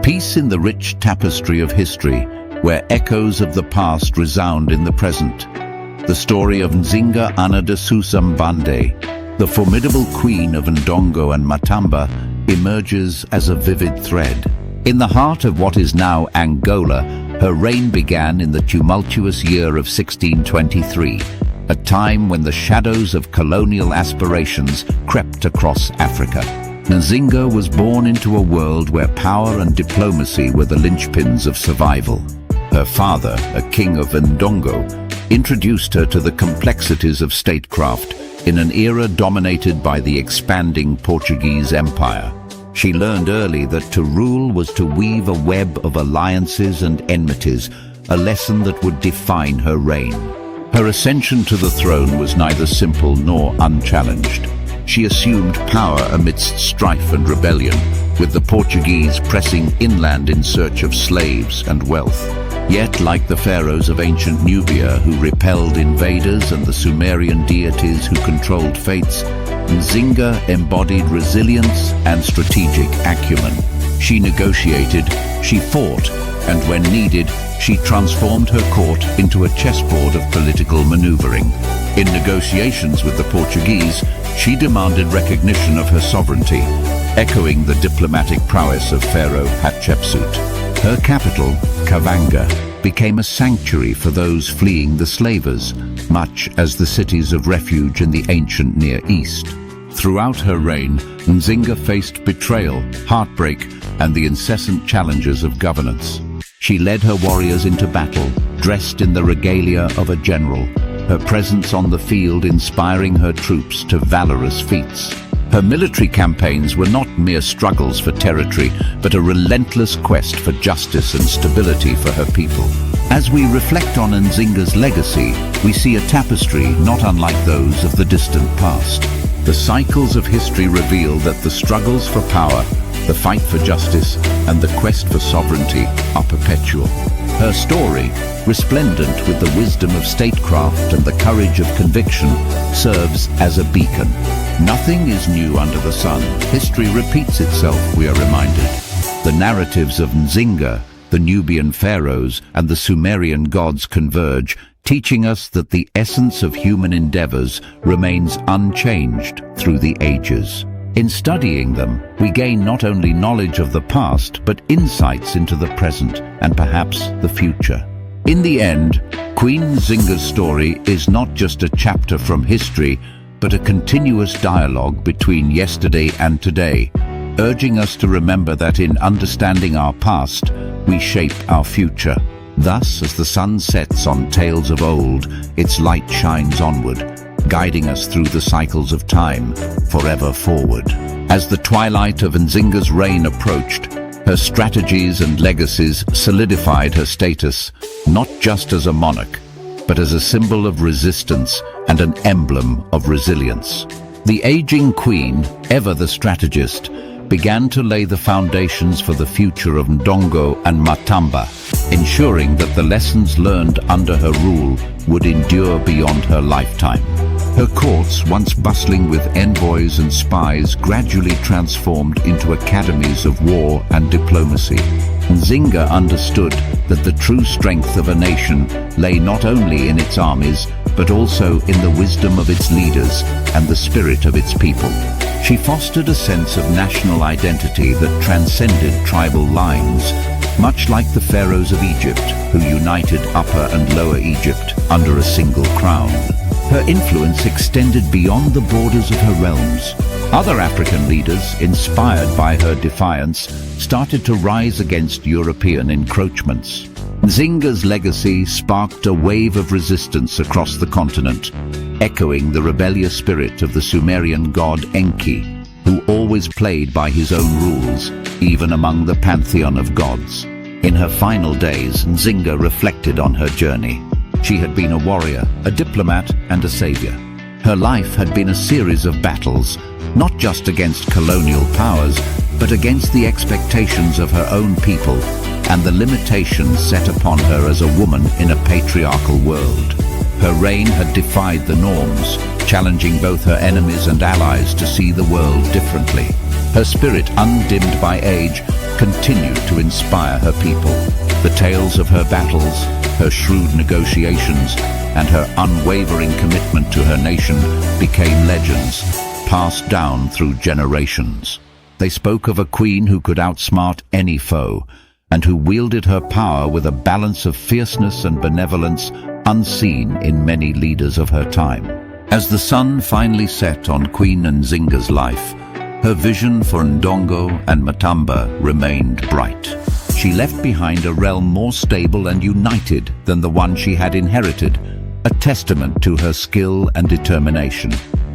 piece in the rich tapestry of history, where echoes of the past resound in the present. The story of Nzinga de Sousa Mbande, the formidable queen of Ndongo and Matamba, emerges as a vivid thread. In the heart of what is now Angola, her reign began in the tumultuous year of 1623, a time when the shadows of colonial aspirations crept across Africa. Nzinga was born into a world where power and diplomacy were the linchpins of survival. Her father, a king of Ndongo, introduced her to the complexities of statecraft in an era dominated by the expanding Portuguese Empire. She learned early that to rule was to weave a web of alliances and enmities, a lesson that would define her reign. Her ascension to the throne was neither simple nor unchallenged. She assumed power amidst strife and rebellion, with the Portuguese pressing inland in search of slaves and wealth. Yet, like the pharaohs of ancient Nubia who repelled invaders and the Sumerian deities who controlled fates, Nzinga embodied resilience and strategic acumen. She negotiated, she fought, and when needed, she transformed her court into a chessboard of political maneuvering. In negotiations with the Portuguese, she demanded recognition of her sovereignty, echoing the diplomatic prowess of Pharaoh Hatshepsut. Her capital, Kavanga, became a sanctuary for those fleeing the slavers, much as the cities of refuge in the ancient Near East. Throughout her reign, Nzinga faced betrayal, heartbreak, and the incessant challenges of governance. She led her warriors into battle, dressed in the regalia of a general, her presence on the field inspiring her troops to valorous feats. Her military campaigns were not mere struggles for territory, but a relentless quest for justice and stability for her people. As we reflect on Nzinga's legacy, we see a tapestry not unlike those of the distant past. The cycles of history reveal that the struggles for power, the fight for justice, and the quest for sovereignty are perpetual. Her story, resplendent with the wisdom of statecraft and the courage of conviction, serves as a beacon. Nothing is new under the sun. History repeats itself, we are reminded. The narratives of Nzinga, the Nubian pharaohs, and the Sumerian gods converge, teaching us that the essence of human endeavors remains unchanged through the ages. In studying them, we gain not only knowledge of the past, but insights into the present and perhaps the future. In the end, Queen Nzinga's story is not just a chapter from history, but a continuous dialogue between yesterday and today, urging us to remember that in understanding our past, we shape our future. Thus, as the sun sets on tales of old, its light shines onward, guiding us through the cycles of time, forever forward. As the twilight of Nzinga's reign approached, her strategies and legacies solidified her status, not just as a monarch, but as a symbol of resistance and an emblem of resilience. The aging queen, ever the strategist, began to lay the foundations for the future of Ndongo and Matamba, ensuring that the lessons learned under her rule would endure beyond her lifetime. Her courts, once bustling with envoys and spies, gradually transformed into academies of war and diplomacy. Nzinga understood that the true strength of a nation lay not only in its armies, but also in the wisdom of its leaders and the spirit of its people. She fostered a sense of national identity that transcended tribal lines, much like the pharaohs of Egypt, who united Upper and Lower Egypt under a single crown. Her influence extended beyond the borders of her realms. Other African leaders, inspired by her defiance, started to rise against European encroachments. Nzinga's legacy sparked a wave of resistance across the continent, echoing the rebellious spirit of the Sumerian god Enki, who always played by his own rules, even among the pantheon of gods. In her final days, Nzinga reflected on her journey. She had been a warrior, a diplomat, and a savior. Her life had been a series of battles, not just against colonial powers, but against the expectations of her own people and the limitations set upon her as a woman in a patriarchal world. Her reign had defied the norms, challenging both her enemies and allies to see the world differently. Her spirit, undimmed by age, continued to inspire her people. The tales of her battles, her shrewd negotiations, and her unwavering commitment to her nation became legends, passed down through generations. They spoke of a queen who could outsmart any foe, and who wielded her power with a balance of fierceness and benevolence unseen in many leaders of her time. As the sun finally set on Queen Nzinga's life, her vision for Ndongo and Matamba remained bright. She left behind a realm more stable and united than the one she had inherited, a testament to her skill and determination.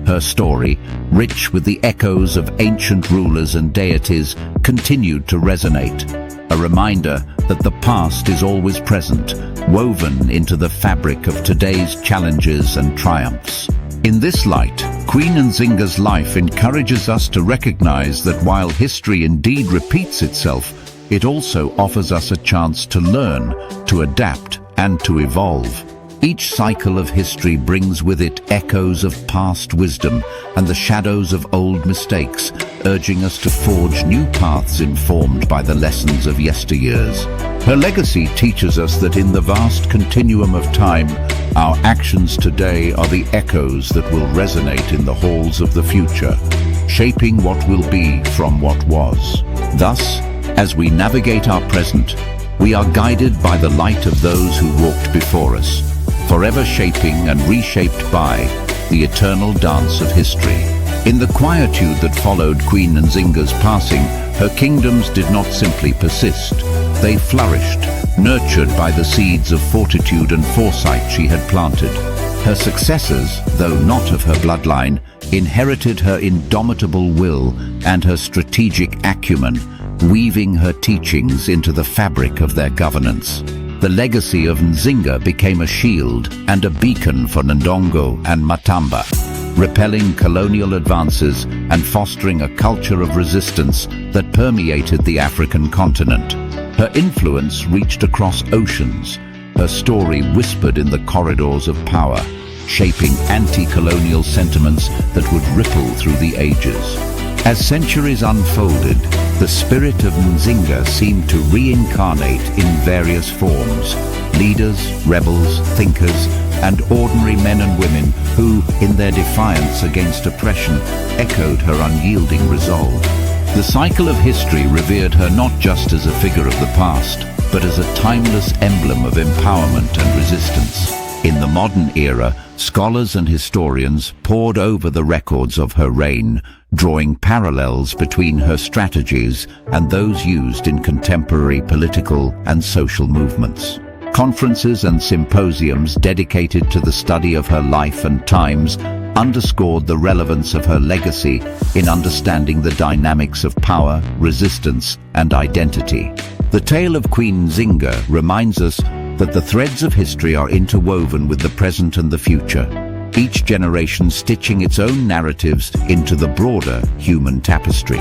Her story, rich with the echoes of ancient rulers and deities, continued to resonate, a reminder that the past is always present, woven into the fabric of today's challenges and triumphs. In this light, Queen Nzinga's life encourages us to recognize that while history indeed repeats itself, it also offers us a chance to learn, to adapt, and to evolve. Each cycle of history brings with it echoes of past wisdom and the shadows of old mistakes, urging us to forge new paths informed by the lessons of yesteryears. Her legacy teaches us that in the vast continuum of time, our actions today are the echoes that will resonate in the halls of the future, shaping what will be from what was. Thus, as we navigate our present, we are guided by the light of those who walked before us, forever shaping and reshaped by the eternal dance of history. In the quietude that followed Queen Nzinga's passing, her kingdoms did not simply persist. They flourished, nurtured by the seeds of fortitude and foresight she had planted. Her successors, though not of her bloodline, inherited her indomitable will and her strategic acumen, weaving her teachings into the fabric of their governance. The legacy of Nzinga became a shield and a beacon for Ndongo and Matamba, repelling colonial advances and fostering a culture of resistance that permeated the African continent. Her influence reached across oceans, her story whispered in the corridors of power, shaping anti-colonial sentiments that would ripple through the ages. As centuries unfolded, the spirit of Nzinga seemed to reincarnate in various forms. Leaders, rebels, thinkers, and ordinary men and women who, in their defiance against oppression, echoed her unyielding resolve. The cycle of history revered her not just as a figure of the past, but as a timeless emblem of empowerment and resistance. In the modern era, scholars and historians pored over the records of her reign, drawing parallels between her strategies and those used in contemporary political and social movements. Conferences and symposiums dedicated to the study of her life and times underscored the relevance of her legacy in understanding the dynamics of power, resistance, and identity. The tale of Queen Nzinga reminds us that the threads of history are interwoven with the present and the future, each generation stitching its own narratives into the broader human tapestry.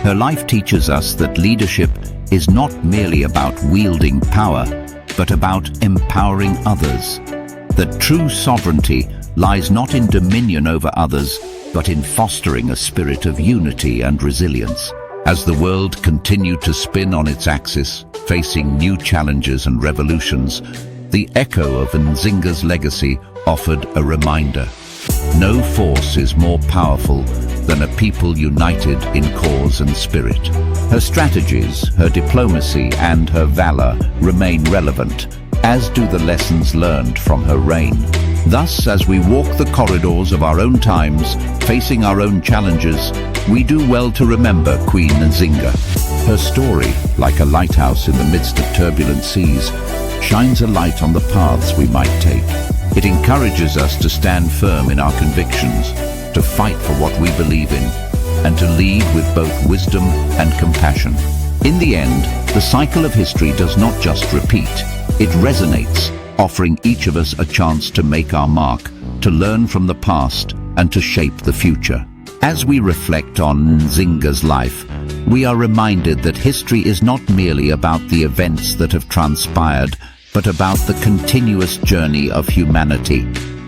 Her life teaches us that leadership is not merely about wielding power, but about empowering others. That true sovereignty lies not in dominion over others, but in fostering a spirit of unity and resilience. As the world continued to spin on its axis, facing new challenges and revolutions, the echo of Nzinga's legacy offered a reminder. No force is more powerful than a people united in cause and spirit. Her strategies, her diplomacy, and her valor remain relevant, as do the lessons learned from her reign. Thus, as we walk the corridors of our own times, facing our own challenges, we do well to remember Queen Nzinga. Her story, like a lighthouse in the midst of turbulent seas, shines a light on the paths we might take. It encourages us to stand firm in our convictions, to fight for what we believe in, and to lead with both wisdom and compassion. In the end, the cycle of history does not just repeat, it resonates, offering each of us a chance to make our mark, to learn from the past, and to shape the future. As we reflect on Nzinga's life, we are reminded that history is not merely about the events that have transpired, but about the continuous journey of humanity,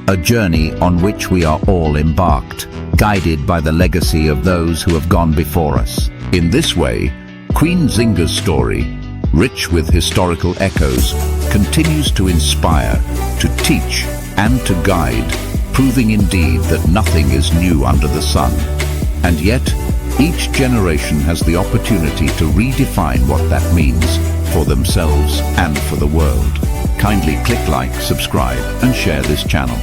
a journey on which we are all embarked, guided by the legacy of those who have gone before us. In this way, Queen Nzinga's story, rich with historical echoes, continues to inspire, to teach, and to guide, proving indeed that nothing is new under the sun. And yet, each generation has the opportunity to redefine what that means for themselves and for the world. Kindly click like, subscribe, and share this channel.